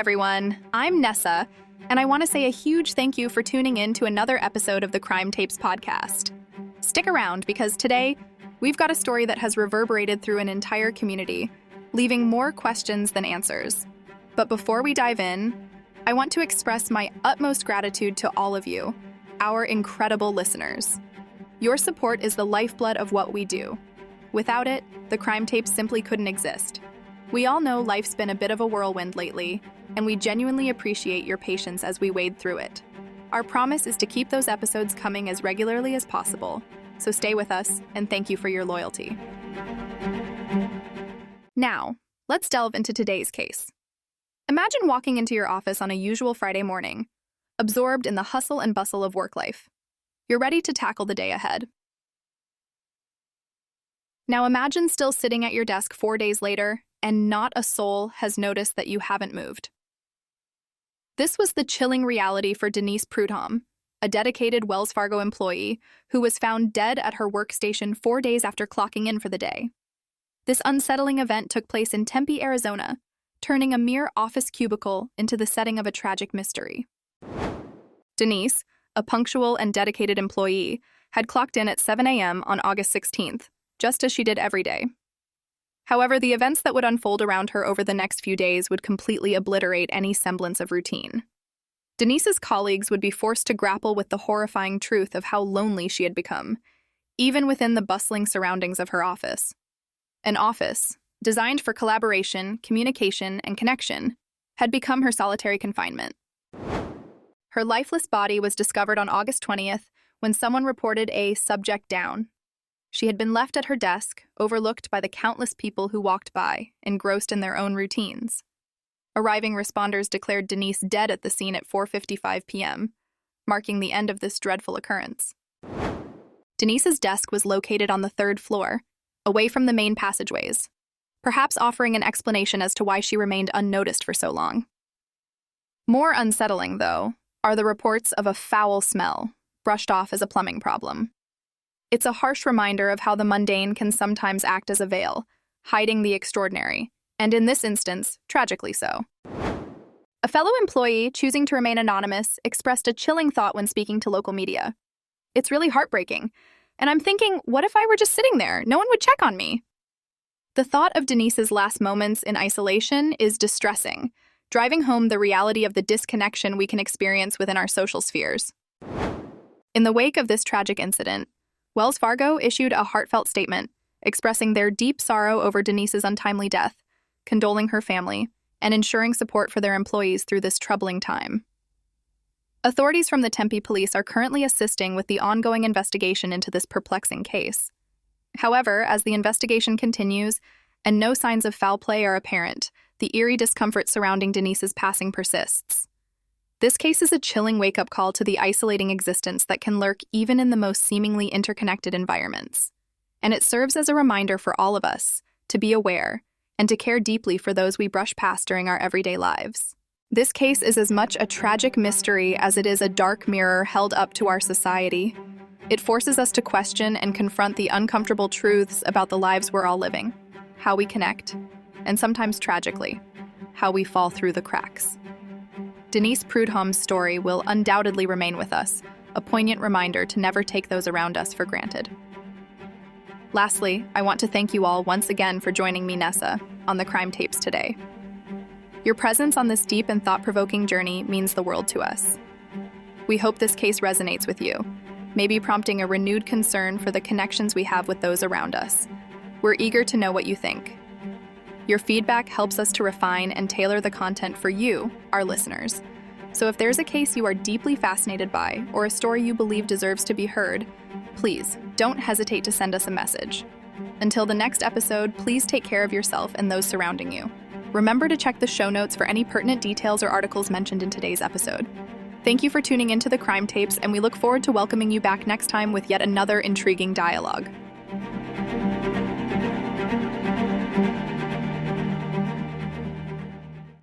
everyone. I'm Nessa, and I want to say a huge thank you for tuning in to another episode of the Crime Tapes podcast. Stick around because today we've got a story that has reverberated through an entire community, leaving more questions than answers. But before we dive in, I want to express my utmost gratitude to all of you, our incredible listeners. Your support is the lifeblood of what we do. Without it, the Crime Tapes simply couldn't exist. We all know life's been a bit of a whirlwind lately, and we genuinely appreciate your patience as we wade through it. Our promise is to keep those episodes coming as regularly as possible, so stay with us, and thank you for your loyalty. Now, let's delve into today's case. Imagine walking into your office on a usual Friday morning, absorbed in the hustle and bustle of work life. You're ready to tackle the day ahead. Now imagine still sitting at your desk 4 days later, and not a soul has noticed that you haven't moved. This was the chilling reality for Denise Prudhomme, a dedicated Wells Fargo employee who was found dead at her workstation 4 days after clocking in for the day. This unsettling event took place in Tempe, Arizona, turning a mere office cubicle into the setting of a tragic mystery. Denise, a punctual and dedicated employee, had clocked in at 7 a.m. on August 16th, just as she did every day. However, the events that would unfold around her over the next few days would completely obliterate any semblance of routine. Denise's colleagues would be forced to grapple with the horrifying truth of how lonely she had become, even within the bustling surroundings of her office. An office, designed for collaboration, communication, and connection, had become her solitary confinement. Her lifeless body was discovered on August 20th when someone reported a subject down. She had been left at her desk, overlooked by the countless people who walked by, engrossed in their own routines. Arriving responders declared Denise dead at the scene at 4:55 p.m., marking the end of this dreadful occurrence. Denise's desk was located on the 3rd floor, away from the main passageways, perhaps offering an explanation as to why she remained unnoticed for so long. More unsettling, though, are the reports of a foul smell, brushed off as a plumbing problem. It's a harsh reminder of how the mundane can sometimes act as a veil, hiding the extraordinary, and in this instance, tragically so. A fellow employee, choosing to remain anonymous, expressed a chilling thought when speaking to local media. "It's really heartbreaking, and I'm thinking, what if I were just sitting there? No one would check on me." The thought of Denise's last moments in isolation is distressing, driving home the reality of the disconnection we can experience within our social spheres. In the wake of this tragic incident, Wells Fargo issued a heartfelt statement expressing their deep sorrow over Denise's untimely death, condoling her family, and ensuring support for their employees through this troubling time. Authorities from the Tempe police are currently assisting with the ongoing investigation into this perplexing case. However, as the investigation continues and no signs of foul play are apparent, the eerie discomfort surrounding Denise's passing persists. This case is a chilling wake-up call to the isolating existence that can lurk even in the most seemingly interconnected environments. And it serves as a reminder for all of us to be aware and to care deeply for those we brush past during our everyday lives. This case is as much a tragic mystery as it is a dark mirror held up to our society. It forces us to question and confront the uncomfortable truths about the lives we're all living, how we connect, and sometimes tragically, how we fall through the cracks. Denise Prudhomme's story will undoubtedly remain with us, a poignant reminder to never take those around us for granted. Lastly, I want to thank you all once again for joining me, Nessa, on the Crime Tapes today. Your presence on this deep and thought-provoking journey means the world to us. We hope this case resonates with you, maybe prompting a renewed concern for the connections we have with those around us. We're eager to know what you think. Your feedback helps us to refine and tailor the content for you, our listeners. So if there's a case you are deeply fascinated by or a story you believe deserves to be heard, please don't hesitate to send us a message. Until the next episode, please take care of yourself and those surrounding you. Remember to check the show notes for any pertinent details or articles mentioned in today's episode. Thank you for tuning into the Crime Tapes, and we look forward to welcoming you back next time with yet another intriguing dialogue.